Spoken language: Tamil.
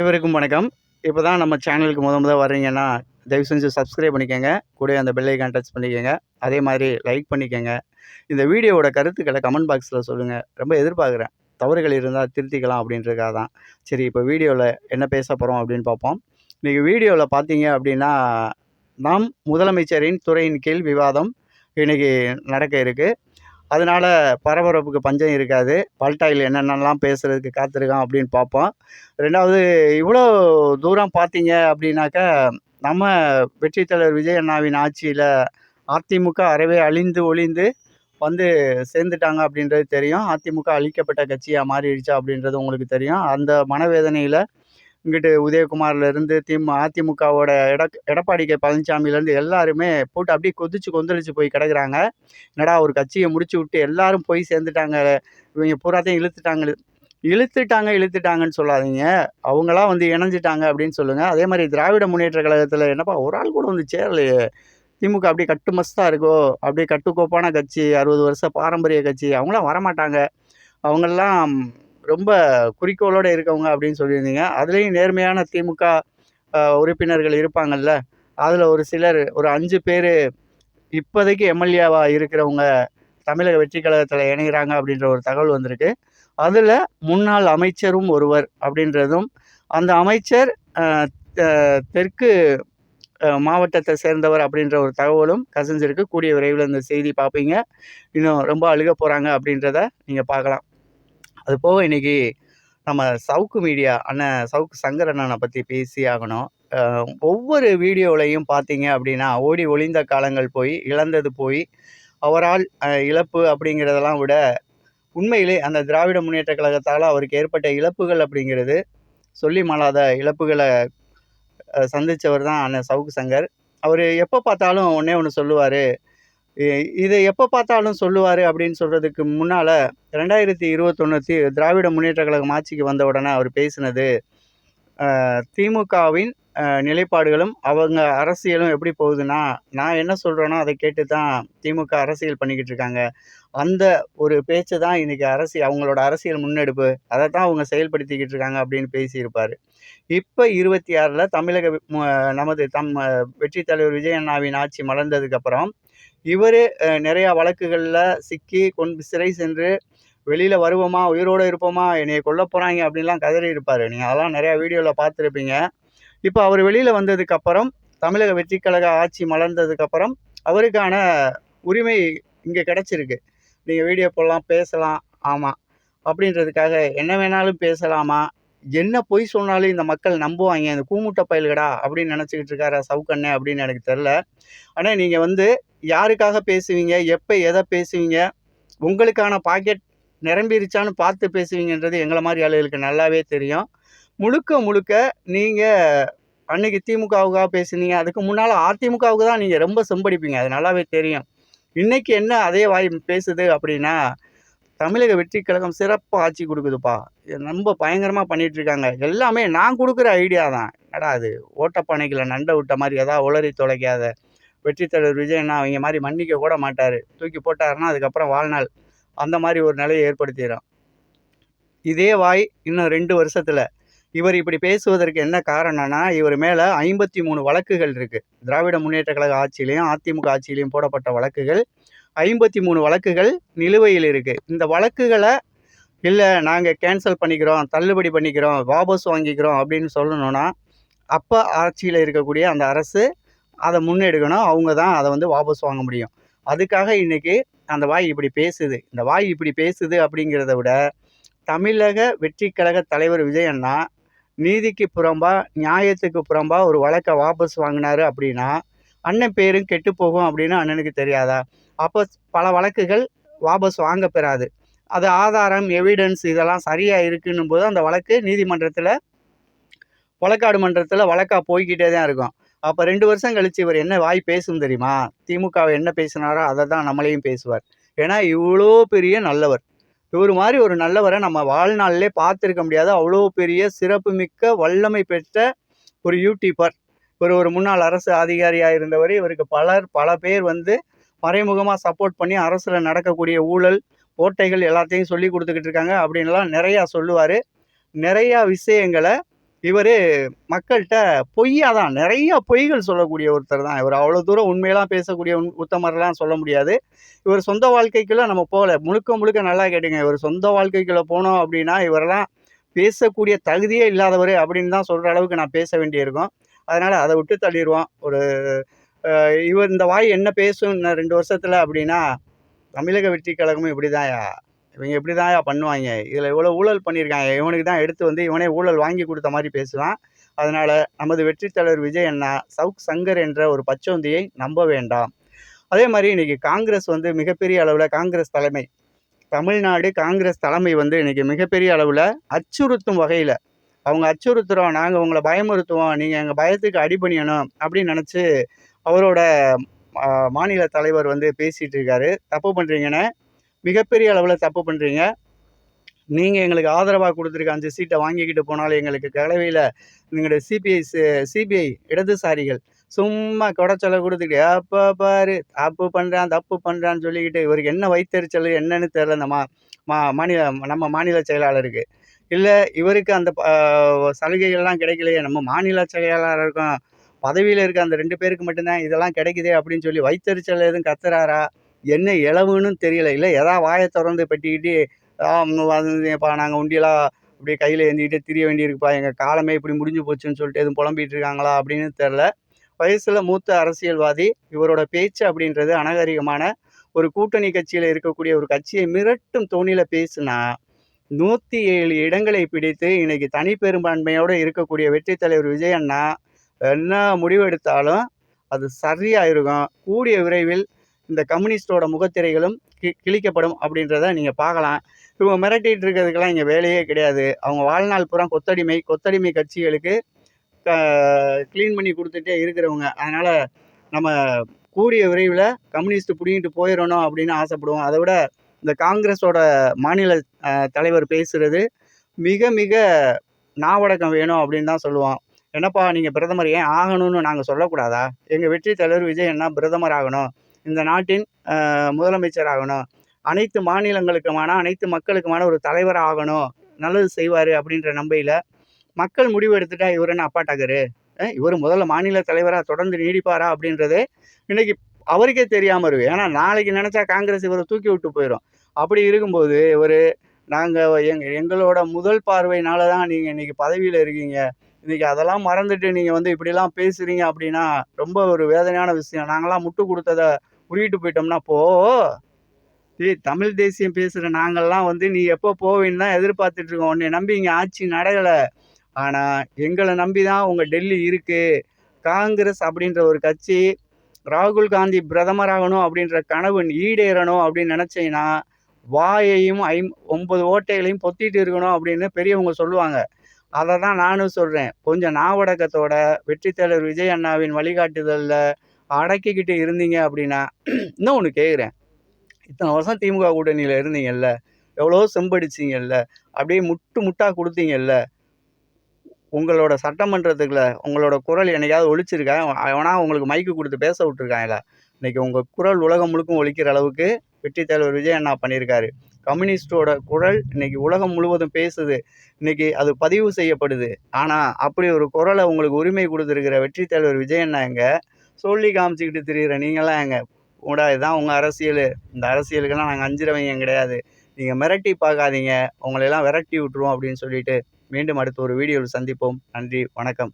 அனைவருக்கும் வணக்கம். இப்போ தான் நம்ம சேனலுக்கு முத வர்றீங்கன்னா, தயவு செஞ்சு சப்ஸ்கிரைப் பண்ணிக்கங்க. கூடவே அந்த பெல் ஐகான் டச் பண்ணிக்கங்க. அதே மாதிரி லைக் பண்ணிக்கங்க. இந்த வீடியோவோட கருத்துக்கள கமெண்ட் பாக்ஸில சொல்லுங்க. ரொம்ப எதிர்பார்க்குறேன். தவறுகள் இருந்தா திருத்திக்கலாம் அப்படின்றதுக்காக தான். சரி, இப்போ வீடியோல என்ன பேச போறோம் அப்படின்னு பார்ப்போம். இன்னைக்கு வீடியோல பார்த்தீங்க அப்படின்னா, நாம் முதலமைச்சரின் துறையின் கீழ் விவாதம் இன்னைக்கு நடக்க இருக்கு. அதனால பரபரப்புக்கு பஞ்சம் இருக்காது. பல்டாயில் என்னென்னலாம் பேசுறதுக்கு காத்திருக்கான் அப்படின்னு பார்ப்போம். 2வது, இவ்வளோ தூரம் பார்த்தீங்க அப்படின்னாக்கா, நம்ம வெற்றி தலைவர் விஜய் அண்ணாவின் ஆட்சியில அதிமுக அறவே அழிந்து ஒழிந்து வந்து சேர்ந்துட்டாங்க அப்படின்றது தெரியும். அதிமுக அழிக்கப்பட்ட கட்சியா மாறிடுச்சா அப்படின்றது உங்களுக்கு தெரியும். அந்த மனவேதனையில இங்கிட்டு உதயகுமார்லேருந்து அதிமுகவோட எடப்பாடி கே பழனிசாமிலேருந்து எல்லாருமே போட்டு அப்படியே கொந்தளிச்சு போய் கிடக்குறாங்க. என்னடா ஒரு கட்சியை முடிச்சு விட்டு எல்லாரும் போய் சேர்ந்துட்டாங்க, இவங்க பூராத்தையும் இழுத்துட்டாங்கன்னு சொல்லாதீங்க. அவங்களாம் வந்து இணைஞ்சிட்டாங்க அப்படின்னு சொல்லுங்க. அதே மாதிரி திராவிட முன்னேற்ற கழகத்தில் என்னப்பா ஒரு ஆள் கூட வந்து சேரலையே, திமுக அப்படியே கட்டுமஸ்தா இருக்கோ, அப்படியே கட்டுக்கோப்பான கட்சி, 60 வருஷ பாரம்பரிய கட்சி, அவங்களாம் வரமாட்டாங்க, அவங்கெல்லாம் ரொம்ப குறிக்கோளோட இருக்கவங்க அப்படின்னு சொல்லியிருந்தீங்க. அதுலேயும் நேர்மையான திமுக உறுப்பினர்கள் இருப்பாங்கல்ல, அதில் ஒரு சிலர் ஒரு 5 பேர் இப்போதைக்கு எம்எல்ஏவா இருக்கிறவங்க தமிழக வெற்றி கழகத்தில் இணைகிறாங்க அப்படின்ற ஒரு தகவல் வந்திருக்கு. அதில் முன்னாள் அமைச்சரும் ஒருவர் அப்படின்றதும், அந்த அமைச்சர் தெற்கு மாவட்டத்தை சேர்ந்தவர் அப்படின்ற ஒரு தகவலும் கசிஞ்சிருக்கு. கூடிய விரைவில் இந்த செய்தி பார்ப்பீங்க. இன்னும் ரொம்ப அழுக போகிறாங்க அப்படின்றத நீங்கள் பார்க்கலாம். அது போக இன்னைக்கு நம்ம சவுக்கு மீடியா அண்ணன் சவுக்கு சங்கர் அண்ணனை பற்றி பேசி ஆகணும். ஒவ்வொரு வீடியோவிலையும் பார்த்தீங்க அப்படின்னா, ஓடி ஒளிந்த காலங்கள் போய், இழந்தது போய், அவரால் இழப்பு அப்படிங்கிறதெல்லாம் விட, உண்மையிலே அந்த திராவிட முன்னேற்ற கழகத்தால் அவருக்கு ஏற்பட்ட இழப்புகள் அப்படிங்கிறது சொல்லி மாளாத இழப்புகளை சந்தித்தவர் தான் அண்ணன் சவுக்கு சங்கர். அவர் எப்போ பார்த்தாலும் ஒன்றே ஒன்று சொல்லுவார். இதை எப்போ பார்த்தாலும் சொல்லுவார் அப்படின்னு சொல்கிறதுக்கு முன்னால் 2021 திராவிட முன்னேற்ற கழகம் ஆட்சிக்கு வந்த உடனே அவர் பேசினது, திமுகவின் நிலைப்பாடுகளும் அவங்க அரசியலும் எப்படி போகுதுன்னா, நான் என்ன சொல்கிறேனோ அதை கேட்டு தான் திமுக அரசியல் பண்ணிக்கிட்டு இருக்காங்க. அந்த ஒரு பேச்சு தான் இன்றைக்கி அவங்களோட அரசியல் முன்னெடுப்பு, அதை தான் அவங்க செயல்படுத்திக்கிட்டு இருக்காங்க அப்படின்னு பேசியிருப்பார். இப்போ 26ல் தமிழக நமது வெற்றி தலைவர் விஜய் அண்ணாவின் ஆட்சி மலர்ந்ததுக்கப்புறம் இவர் நிறையா வழக்குகளில் சிக்கி சிறை சென்று வெளியில் வருவோமா, உயிரோடு இருப்போமா, என்னைய கொல்ல போகிறாங்க அப்படின்லாம் கதறி இருப்பார். நீங்கள் அதெல்லாம் நிறையா வீடியோவில் பார்த்துருப்பீங்க. இப்போ அவர் வெளியில் வந்ததுக்கப்புறம், தமிழக வெற்றி கழக ஆட்சி மலர்ந்ததுக்கப்புறம் அவருக்கான உரிமை இங்கே கிடச்சிருக்கு. நீங்கள் வீடியோ போடலாம், பேசலாம், ஆமாம் அப்படின்றதுக்காக என்ன வேணாலும் பேசலாமா, என்ன பொய் சொன்னாலும் இந்த மக்கள் நம்புவாங்க, இந்த கூமுட்டை பயல்கடா அப்படின்னு நினச்சிக்கிட்டு இருக்காரா சவுக்கண்ணே அப்படின்னு எனக்கு தெரில. ஆனால் நீங்கள் வந்து யாருக்காக பேசுவீங்க, எப்போ எதை பேசுவீங்க, உங்களுக்கான பாக்கெட் நிரம்பிருச்சான்னு பார்த்து பேசுவீங்கன்றது எங்களை மாதிரி ஆளுகளுக்கு நல்லாவே தெரியும். முழுக்க நீங்கள் அன்னைக்கு திமுகவுக்காக பேசுனீங்க, அதுக்கு முன்னால் அதிமுகவுக்கு தான் நீங்கள் ரொம்ப செம்படிப்பீங்க, அது நல்லாவே தெரியும். இன்றைக்கி என்ன அதே வாய் பேசுது அப்படின்னா, தமிழக வெற்றி கழகம் சிறப்பாக ஆட்சி கொடுக்குதுப்பா, ரொம்ப பயங்கரமாக பண்ணிகிட்ருக்காங்க, எல்லாமே நான் கொடுக்குற ஐடியா தான். என்னடா அது ஓட்டப்பானைக்குள்ள நண்டை விட்ட மாதிரி எதாவது உளறி தொலைக்காத. வெற்றி தலைவர் விஜய் அண்ணா அவங்க மாதிரி மன்னிக்க கூட மாட்டார், தூக்கி போட்டாருன்னா அதுக்கப்புறம் வாழ்நாள் அந்த மாதிரி ஒரு நிலையை ஏற்படுத்திடும். இதே வாய் இன்னும் 2 வருஷத்தில் இவர் இப்படி பேசுவதற்கு என்ன காரணம்னா, இவர் மேலே 53 வழக்குகள் இருக்குது. திராவிட முன்னேற்ற கழக ஆட்சியிலையும் அதிமுக ஆட்சியிலையும் போடப்பட்ட வழக்குகள் 53 வழக்குகள் நிலுவையில் இருக்குது. இந்த வழக்குகளை இல்லை நாங்கள் கேன்சல் பண்ணிக்கிறோம், தள்ளுபடி பண்ணிக்கிறோம், வாபஸ் வாங்கிக்கிறோம் அப்படின்னு சொல்லணும்னா, அப்போ ஆட்சியில் இருக்கக்கூடிய அந்த அரசு அதை முன்னெடுக்கணும். அவங்க தான் அதை வந்து வாபஸ் வாங்க முடியும். அதுக்காக இன்றைக்கி அந்த வாய் இப்படி பேசுது. இந்த வாய் இப்படி பேசுது அப்படிங்கிறத விட, தமிழக வெற்றி கழக தலைவர் விஜய் அண்ணா நீதிக்கு புறம்பா, நியாயத்துக்கு புறம்பா ஒரு வழக்கை வாபஸ் வாங்கினாரு அப்படின்னா, அண்ணன் பேரும் கெட்டு போகும் அப்படின்னு அண்ணனுக்கு தெரியாதா? அப்போ பல வழக்குகள் வாபஸ் வாங்க பெறாது. அது ஆதாரம், எவிடன்ஸ் இதெல்லாம் சரியாக இருக்குன்னும் போது அந்த வழக்கு நீதிமன்றத்தில், வழக்காடு மன்றத்தில் வழக்காக போய்கிட்டே தான் இருக்கும். அப்போ 2 வருஷம் கழித்து இவர் என்ன வாய் பேசும் தெரியுமா? திமுகவை என்ன பேசினாரோ அதை தான் நம்மளையும் பேசுவார். ஏன்னா இவ்வளோ பெரிய நல்லவர், இவர் மாதிரி ஒரு நல்லவரை நம்ம வாழ்நாளிலே பார்த்துருக்க முடியாது. அவ்வளோ பெரிய சிறப்புமிக்க வல்லமை பெற்ற ஒரு யூடியூபர். ஒரு முன்னாள் அரசு அதிகாரியாக இருந்தவர். இவருக்கு பல பேர் வந்து மறைமுகமாக சப்போர்ட் பண்ணி அரசில் நடக்கக்கூடிய ஊழல் ஓட்டைகள் எல்லாத்தையும் சொல்லி கொடுத்துக்கிட்டு இருக்காங்க அப்படின்லாம் நிறையா சொல்லுவார். நிறையா விஷயங்களை இவரு மக்கள்ட்ட பொய்யா தான் நெறைய பொய்கள் சொல்லக்கூடிய ஒருத்தர் தான். இவரு அவ்வளோ தூரம் உண்மையெல்லாம் பேசக்கூடிய உத்தமர்லாம் சொல்ல முடியாது. இவர் சொந்த வாழ்க்கைக்குள்ள நம்ம போல. முழுக்க முழுக்க நல்லா கேட்டுங்க. இவர் சொந்த வாழ்க்கைக்குள்ள போனோம் அப்டின்னா, இவரெல்லாம் பேசக்கூடிய தகுதியே இல்லாதவரு அப்படின்னு தான் சொல்ற அளவுக்கு நான் பேச வேண்டியிருக்கும். அதனால அத விட்டு தள்ளிருவோம். ஒரு இவர் இந்த வாய் என்ன பேசும் இன்னும் 2 வருஷத்துல அப்டின்னா, தமிழக வெற்றி கழகமும் இப்படிதான்யா. இவங்க இப்படிதான்யா பண்ணுவாய்ங்க. இதுல இவ்வளோ ஊழல் பண்ணியிருக்காங்க. இவனுக்கு தான் எடுத்து வந்து இவனே ஊழல் வாங்கி குடுத்த மாரி பேசுவான். அதனால நமது வெற்றித் தலைவர் விஜய் அண்ணா, சவுக் சங்கர் என்ற ஒரு பச்சோந்தியை நம்ப வேண்டாம். அதே மாரி இன்னைக்கு காங்கிரஸ் வந்து மிகப்பெரிய அளவுல காங்கிரஸ் தலைமை, தமிழ்நாடு காங்கிரஸ் தலைமை வந்து இன்னைக்கு மிகப்பெரிய அளவுல அச்சுறுத்தும் வகையில, அவங்க அச்சுறுத்துறோம், நாங்க உங்கள பயமுறுத்துவோம், நீங்க எங்க பயத்துக்கு அடிபணியணும் அப்படின்னு நெனச்சு அவரோட அ மாநில தலைவர் வந்து பேசிட்டு இருக்காரு. தப்பு பண்றீங்கண்ணே. மிகப்பெரிய அளவுல தப்பு பண்றீங்க. நீங்க எங்களுக்கு ஆதரவா குடுத்துருக்க 5 சீட்ட வாங்கிக்கிட்டு போனாலும் எங்களுக்கு கலவையில எங்களுடைய சிபிஐ இடதுசாரிகள் சும்மா கொடைச்சல குடுத்துட்டு, எப்ப பாரு தப்பு பண்றான், தப்பு பண்றான்னு சொல்லிக்கிட்டு இவருக்கு என்ன வயித்தெரிச்சல் என்னன்னு தெரியல இந்த மா மா மாநில நம்ம மாநில செயலாளருக்கு. இல்ல இவருக்கு அந்த சலுகைகள்லாம் கிடைக்கலையே, நம்ம மாநில செயலாளருக்கும் பதவியில இருக்க அந்த 2 பேருக்கு மட்டும் தான் இதெல்லாம் கிடைக்குதே அப்படின்னு சொல்லி வயித்தெரிச்சல் எதுவும் கத்துறாரா? என்ன இலவுன்னு தெரியல. இல்ல வாய தொறந்து பெட்டிக்கிட்டு, வந்துப்பா நாங்க உண்டியலா இப்படி கையில ஏந்திக்கிட்டு திரிய வேண்டியிருக்குப்பா, எங்க காலமே இப்படி முடிஞ்சு போச்சுன்னு சொல்லிட்டு எதுவும் புலம்பிட்டு இருக்காங்களா அப்படின்னு தெரியல. வயசுல மூத்த அரசியல்வாதி. இவரோட பேச்சு அப்படின்றது அநாகரிகமான ஒரு கூட்டணி கட்சியில இருக்கக்கூடிய ஒரு கட்சியை மிரட்டும் தொனியில பேசுனா, 107 இடங்களை பிடித்து இன்னைக்கு தனிப்பெரும்பான்மையோட இருக்கக்கூடிய வெற்றித் தலைவர் விஜய் அண்ணா என்ன முடிவு எடுத்தாலும் அது சரியா இருக்கும். கூடிய விரைவில் இந்த கம்யூனிஸ்டோட முகத்திரைகளும் கிழிக்கப்படும் அப்படின்றத நீங்க பார்க்கலாம். இவங்க மிரட்டிட்டு இருக்கிறதுக்கெல்லாம் இங்க வேலையே கிடையாது. அவங்க வாழ்நாள் பூரா கொத்தடிமை கட்சிகளுக்கு க கிளீன் பண்ணி குடுத்துட்டே இருக்கிறவங்க. அதனால நம்ம கூடிய விரைவில கம்யூனிஸ்ட் புடுங்கிட்டு போயிறணும் அப்படின்னு ஆசைப்படுவோம். அத விட இந்த காங்கிரஸோட மாநில தலைவர் பேசுறது மிக மிக நாவடக்கம் வேணும் அப்படின்னு தான் சொல்லுவோம். என்னப்பா நீங்க பிரதமர் ஏன் ஆகணும்னு நாங்க சொல்லக்கூடாதா? எங்க வெற்றி தலைவர் விஜய் அண்ணா பிரதமர் ஆகணும். இந்த நாட்டின் முதலமைச்சர் ஆகணும். அனைத்து மாநிலங்களுக்குமான, அனைத்து மக்களுக்குமான ஒரு தலைவர் ஆகணும். நல்லது செய்வாரு அப்படின்ற நம்பிக்கையில மக்கள் முடிவு எடுத்துட்டா இவரு என்ன அப்பாட்டக்கரு? இவரு முதல்ல மாநில தலைவரா தொடர்ந்து நீடிப்பாரா? அப்படின்றதே இன்னைக்கு அவருக்கே தெரியாம இருக்கு. ஏன்னா நாளைக்கு நெனச்சா காங்கிரஸ் இவர தூக்கி விட்டு போயிரும். அப்படி இருக்கும்போது இவரு நாங்க எங்களோட முதல் பார்வையினால தான் நீங்க இன்னைக்கு பதவியில இருக்கீங்க. இன்னைக்கு அதெல்லாம் மறந்துட்டு நீங்க வந்து இப்படிலாம் பேசுறீங்க அப்படின்னா, ரொம்ப ஒரு வேதனையான விஷயம். நாங்கலாம் முட்டு குடுத்தத உருவிட்டு போயிட்டோம்னா, தமிழ் தேசியம் பேசுற நாங்கலாம் வந்து நீ எப்போ போவேன்னு தான் எதிர்பார்த்துட்டு இருக்கோம். உன்னைய நம்பி இங்க ஆட்சி நடக்கல. ஆனா, எங்கள நம்பி தான் உங்க டெல்லி இருக்கு. காங்கிரஸ் அப்படின்ற ஒரு கட்சி, ராகுல் காந்தி பிரதமர் ஆகணும் அப்படின்ற கனவு ஈடேறணும் அப்படின்னு நினைச்சீங்கன்னா, வாயையும் 9 ஓட்டைகளையும் பொத்திட்டு இருக்கணும் அப்படின்னு பெரியவங்க சொல்லுவாங்க. அத தான் நானும் சொல்றேன். கொஞ்சம் நாவடக்கத்தோட வெற்றி தலைவர் விஜய் அண்ணாவின் வழிகாட்டுதல்ல அடக்கிக்கிட்டு இருந்தீங்க அப்படின்னா, இன்னும் ஒண்ணு கேட்கிறேன். இத்தன வருஷம் திமுக கூட்டணியில இருந்தீங்கல்ல, எவ்வளவோ செம்படிச்சீங்கல்ல, அப்படியே முட்டு முட்டா குடுத்தீங்கல்ல. உங்களோட சட்டமன்றத்துக்குள்ள உங்களோட குரல் என்னைக்காவது ஒலிச்சிருக்கா? எவனா உங்களுக்கு மைக்கு குடுத்து பேச விட்டுருக்காங்களா? இன்னைக்கு உங்க குரல் உலகம் முழுக்கும் ஒலிக்கிற அளவுக்கு வெற்றி தலைவர் விஜய் அண்ணா பண்ணியிருக்காரு. கம்யூனிஸ்டோட குரல் இன்னைக்கு உலகம் முழுவதும் பேசுது. இன்னைக்கு அது பதிவு செய்யப்படுது. ஆனா, அப்படி ஒரு குரல உங்களுக்கு உரிமை குடுத்திருக்கிற வெற்றி தலைவர் விஜய் அண்ணா எங்க? சொல்லி காமிச்சுக்கிட்டு திரியிற நீங்கலாம் எங்க? போடா இதான் உங்க அரசியலு. இந்த அரசியலுக்கெல்லாம் நாங்க அஞ்சுறவங்க கிடையாது. நீங்க மிரட்டி பார்க்காதீங்க. உங்களையெல்லாம் விரட்டி விட்டுருவோம் அப்படின்னு சொல்லிட்டு மீண்டும் அடுத்த ஒரு வீடியோவில் சந்திப்போம். நன்றி, வணக்கம்.